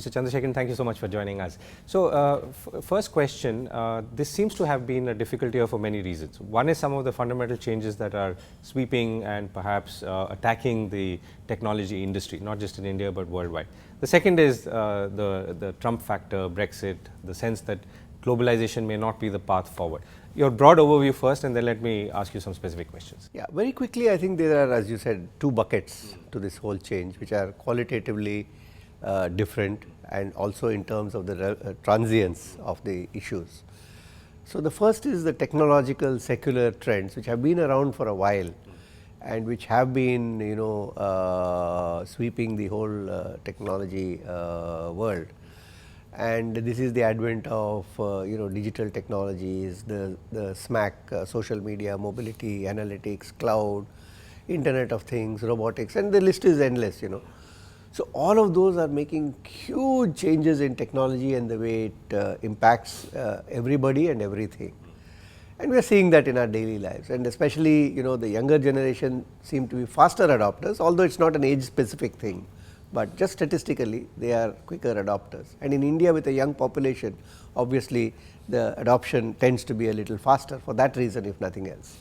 Mr. Chandrasekhar, thank you so much for joining us. So, first question, this seems to have been a difficult year for many reasons. One is some of the fundamental changes that are sweeping and perhaps attacking the technology industry, not just in India but worldwide. The second is the Trump factor, Brexit, the sense that globalization may not be the path forward. Your broad overview first, and then let me ask you some specific questions. Yeah, very quickly, I think there are, as you said, two buckets to this whole change, which are qualitatively different and also in terms of the transience of the issues. So, the first is the technological secular trends, which have been around for a while and which have been, sweeping the whole technology world. And this is the advent of digital technologies, the SMAC, social media, mobility, analytics, cloud, Internet of Things, robotics, and the list is endless. So, all of those are making huge changes in technology and the way it impacts everybody and everything. And we are seeing that in our daily lives, and especially the younger generation seem to be faster adopters, although it is not an age specific thing, but just statistically they are quicker adopters. And in India, with a young population, obviously the adoption tends to be a little faster for that reason, if nothing else.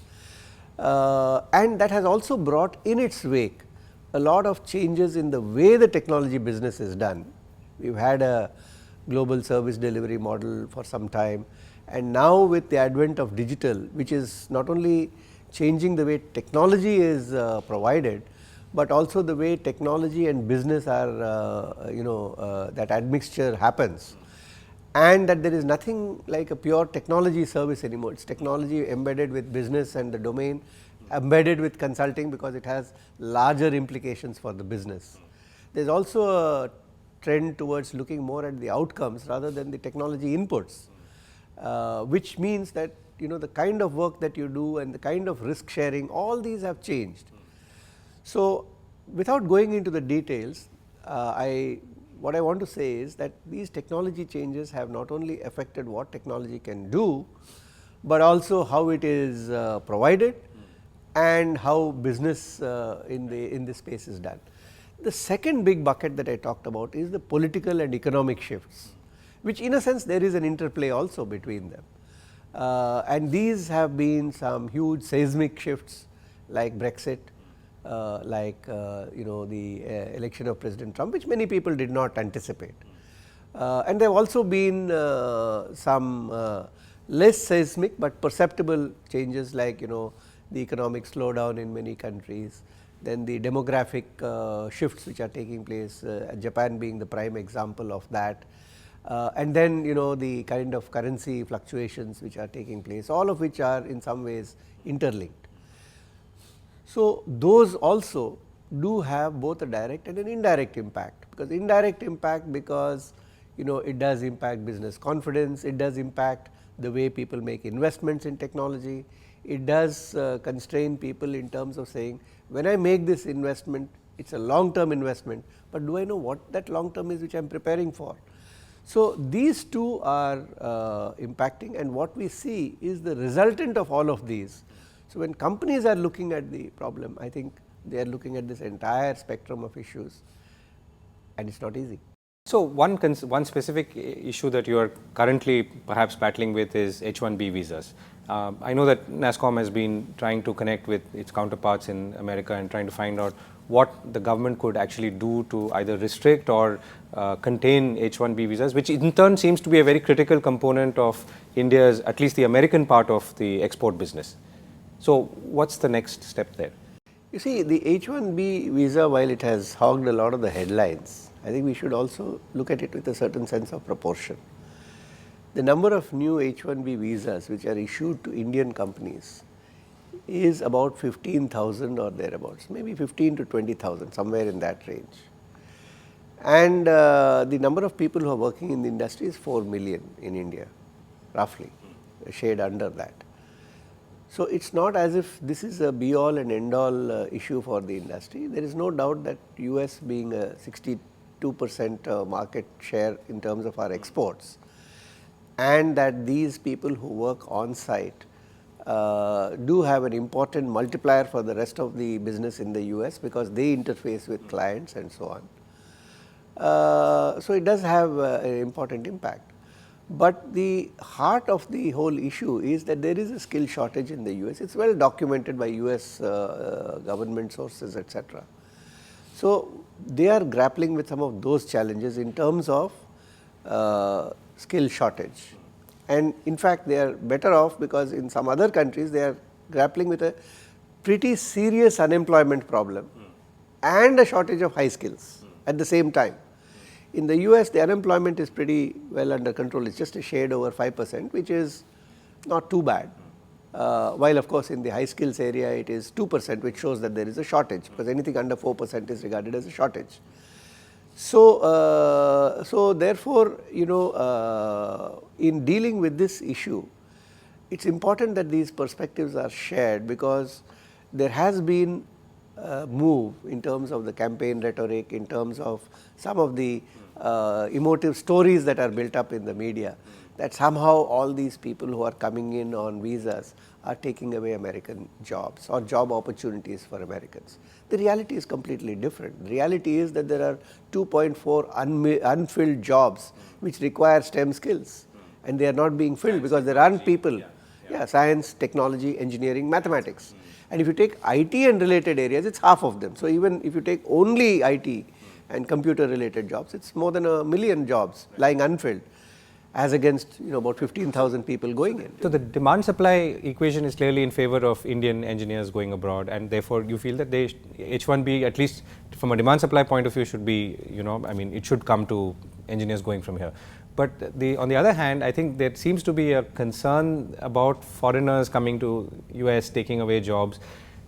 And that has also brought in its wake a lot of changes in the way the technology business is done. We have had a global service delivery model for some time, and now with the advent of digital, which is not only changing the way technology is provided, but also the way technology and business are that admixture happens, and that there is nothing like a pure technology service anymore. It is technology embedded with business and the domain, embedded with consulting, because it has larger implications for the business. There is also a trend towards looking more at the outcomes rather than the technology inputs, which means that the kind of work that you do and the kind of risk sharing, all these have changed. So, without going into the details, what I want to say is that these technology changes have not only affected what technology can do, but also how it is provided and how business in this space is done. The second big bucket that I talked about is the political and economic shifts, which in a sense there is an interplay also between them. And these have been some huge seismic shifts like Brexit, the election of President Trump, which many people did not anticipate. And there have also been some less seismic but perceptible changes like the economic slowdown in many countries, then the demographic shifts which are taking place, Japan being the prime example of that, and then the kind of currency fluctuations which are taking place, all of which are in some ways interlinked. So, those also do have both a direct and an indirect impact, because indirect impact because it does impact business confidence, it does impact the way people make investments in technology, it does constrain people in terms of saying, when I make this investment, it is a long term investment, but do I know what that long term is which I am preparing for. So, these two are impacting, and what we see is the resultant of all of these. So, when companies are looking at the problem, I think they are looking at this entire spectrum of issues, and it is not easy. So, one specific issue that you are currently perhaps battling with is H-1B visas. I know that NASSCOM has been trying to connect with its counterparts in America and trying to find out what the government could actually do to either restrict or contain H-1B visas, which in turn seems to be a very critical component of India's, at least the American part of the export business. So, what is the next step there? You see, the H-1B visa, while it has hogged a lot of the headlines, I think we should also look at it with a certain sense of proportion. The number of new H-1B visas which are issued to Indian companies is about 15,000 or thereabouts, maybe 15 to 20,000, somewhere in that range. And the number of people who are working in the industry is 4 million in India, roughly, a shade under that. So, it is not as if this is a be all and end all issue for the industry. There is no doubt that US being a 62% market share in terms of our exports, and that these people who work on site do have an important multiplier for the rest of the business in the US, because they interface with clients and so on. So it does have an important impact. But the heart of the whole issue is that there is a skill shortage in the US. It's well documented by US government sources, etc. So they are grappling with some of those challenges in terms of skill shortage. And in fact, they are better off because in some other countries they are grappling with a pretty serious unemployment problem and a shortage of high skills at the same time. In the US, the unemployment is pretty well under control. It's just a shade over 5%, which is not too bad. While of course, in the high skills area, it is 2%, which shows that there is a shortage, because anything under 4% is regarded as a shortage. So therefore, in dealing with this issue, it's important that these perspectives are shared, because there has been a move in terms of the campaign rhetoric, in terms of some of the emotive stories that are built up in the media, that somehow all these people who are coming in on visas are taking away American jobs or job opportunities for Americans. The reality is completely different. The reality is that there are 2.4 unfilled jobs which require STEM skills, and they are not being filled because there aren't people. Science, technology, engineering, mathematics. And if you take IT and related areas, it's half of them. So even if you take only IT and computer related jobs, it's more than 1 million jobs lying unfilled, as against about 15,000 people going in. So the demand supply equation is clearly in favor of Indian engineers going abroad, and therefore you feel that H1B, at least from a demand supply point of view, should be, it should come to engineers going from here. But on the other hand, I think there seems to be a concern about foreigners coming to US, taking away jobs.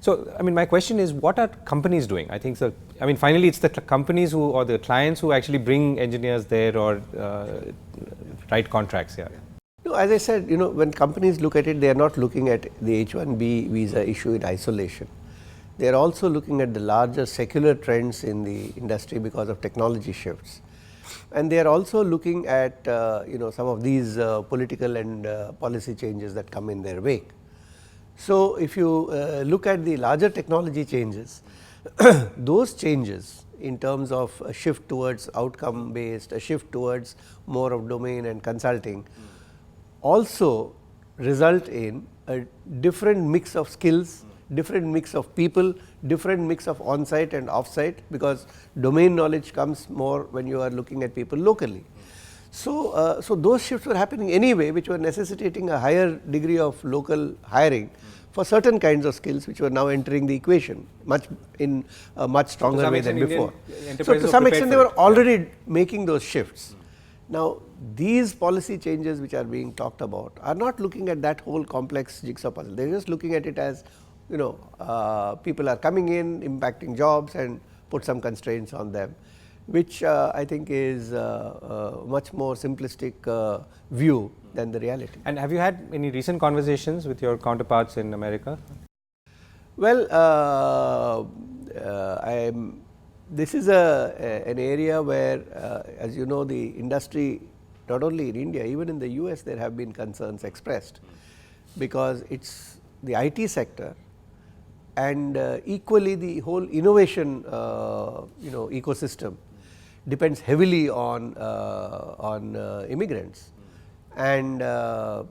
So, my question is, what are companies doing? I think so. Finally, it's the companies or the clients who actually bring engineers there or write contracts. No, as I said, when companies look at it, they are not looking at the H1B visa issue in isolation. They are also looking at the larger secular trends in the industry because of technology shifts. And they are also looking at some of these political and policy changes that come in their wake. So if you look at the larger technology changes, those changes in terms of a shift towards outcome based, a shift towards more of domain and consulting, also result in a different mix of skills, different mix of people, different mix of on-site and off-site, because domain knowledge comes more when you are looking at people locally. So those shifts were happening anyway, which were necessitating a higher degree of local hiring for certain kinds of skills, which were now entering the equation in a much stronger way than before. So to some extent, they were already making those shifts. Now, these policy changes which are being talked about are not looking at that whole complex jigsaw puzzle. They are just looking at it as, people are coming in, impacting jobs, and put some constraints on them, which I think is a much more simplistic view than the reality. And have you had any recent conversations with your counterparts in America? Well, this is an area where, as you know, the industry, not only in India, even in the US, there have been concerns expressed, because it's the IT sector and equally the whole innovation ecosystem depends heavily on immigrants, and a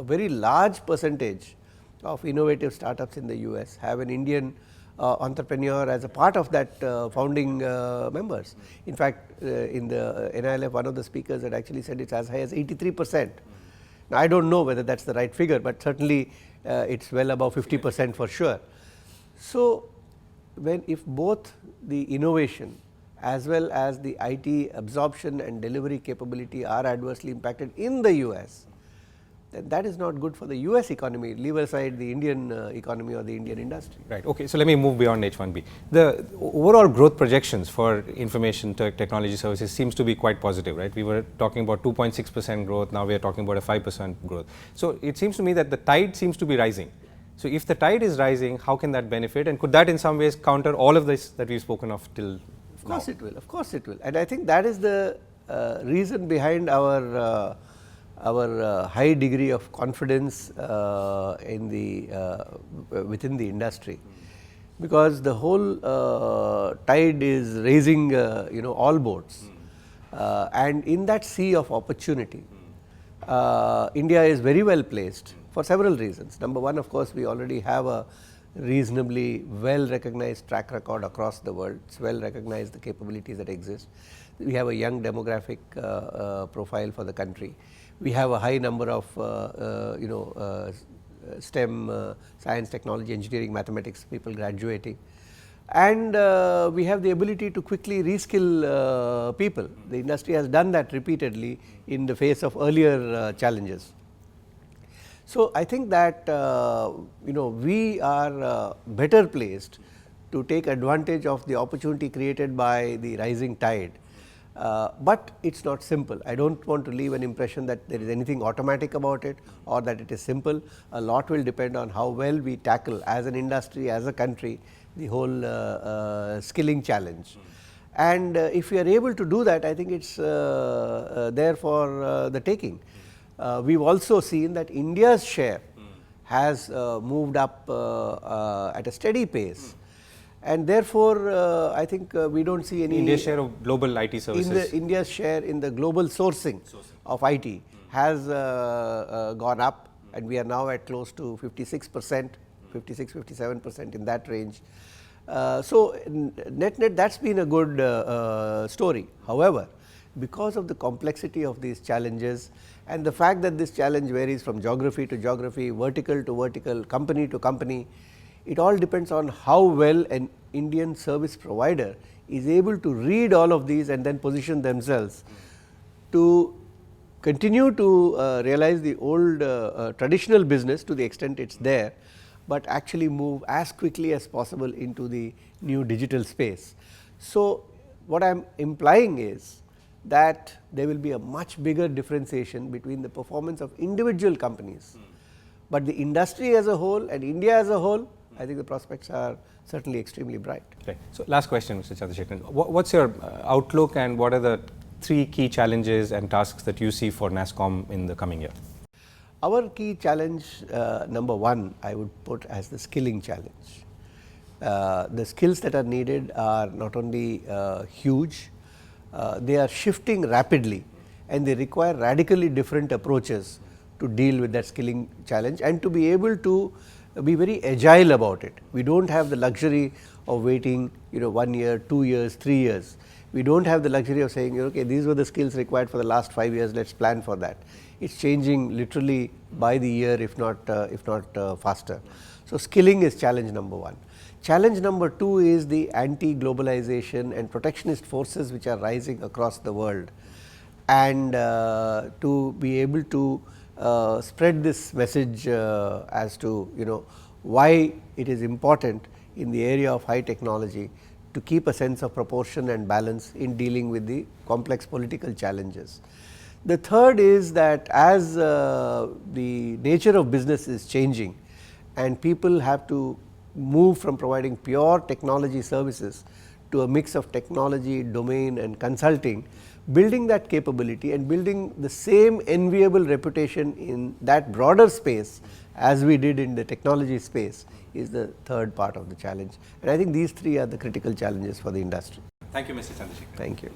very large percentage of innovative startups in the US have an Indian entrepreneur as a part of that founding members. In fact, in the NILF, one of the speakers had actually said it's as high as 83%. Now, I don't know whether that's the right figure, but certainly it's well above 50% for sure. So, if both the innovation as well as the IT absorption and delivery capability are adversely impacted in the US, then that is not good for the US economy, leave aside the Indian economy or the Indian industry. Right. Okay. So let me move beyond H1B. The overall growth projections for information technology services seems to be quite positive, right? We were talking about 2.6% growth, now we are talking about a 5% growth. So it seems to me that the tide seems to be rising. So if the tide is rising, how can that benefit, and could that in some ways counter all of this that we've spoken of till Of course it will, of course it will. And I think that is the reason behind our high degree of confidence in within the industry, because the whole tide is raising all boats. And in that sea of opportunity, India is very well placed for several reasons. Number one, of course, we already have a reasonably well recognized track record across the world. It's well recognized the capabilities that exist. We have a young demographic profile for the country. We have a high number of STEM, science, technology, engineering, mathematics people graduating, and we have the ability to quickly reskill people. The industry has done that repeatedly in the face of earlier challenges. So, I think that we are better placed to take advantage of the opportunity created by the rising tide. But it is not simple. I do not want to leave an impression that there is anything automatic about it or that it is simple. A lot will depend on how well we tackle as an industry, as a country, the whole skilling challenge. And if we are able to do that, I think it is there for the taking. We have also seen that India's share has moved up at a steady pace, and therefore, I think we do not see any. India's share of global IT services. India's share in the global sourcing of IT has gone up, and we are now at close to 56%, 56-57% in that range. So, net that has been a good story. However, because of the complexity of these challenges and the fact that this challenge varies from geography to geography, vertical to vertical, company to company, it all depends on how well an Indian service provider is able to read all of these and then position themselves to continue to realize the old traditional business to the extent it is there, but actually move as quickly as possible into the new digital space. So, what I am implying is that there will be a much bigger differentiation between the performance of individual companies, but the industry as a whole and India as a whole, I think the prospects are certainly extremely bright. Okay. So, last question, Mr. Chandrasekhar, what is your outlook and what are the 3 key challenges and tasks that you see for NASSCOM in the coming year? Our key challenge number one, I would put as the skilling challenge. The skills that are needed are not only huge, they are shifting rapidly and they require radically different approaches to deal with that skilling challenge and to be able to be very agile about it. We do not have the luxury of waiting 1 year, 2 years, 3 years. We do not have the luxury of saying okay, these were the skills required for the last 5 years, let us plan for that. It is changing literally by the year if not faster. So, skilling is challenge number one. Challenge number two is the anti-globalization and protectionist forces which are rising across the world, and to be able to spread this message as to why it is important in the area of high technology to keep a sense of proportion and balance in dealing with the complex political challenges. The third is that as the nature of business is changing and people have to move from providing pure technology services to a mix of technology, domain and consulting, building that capability and building the same enviable reputation in that broader space as we did in the technology space is the third part of the challenge. And I think these 3 are the critical challenges for the industry. Thank you, Mr. Chandrasekhar. Thank you.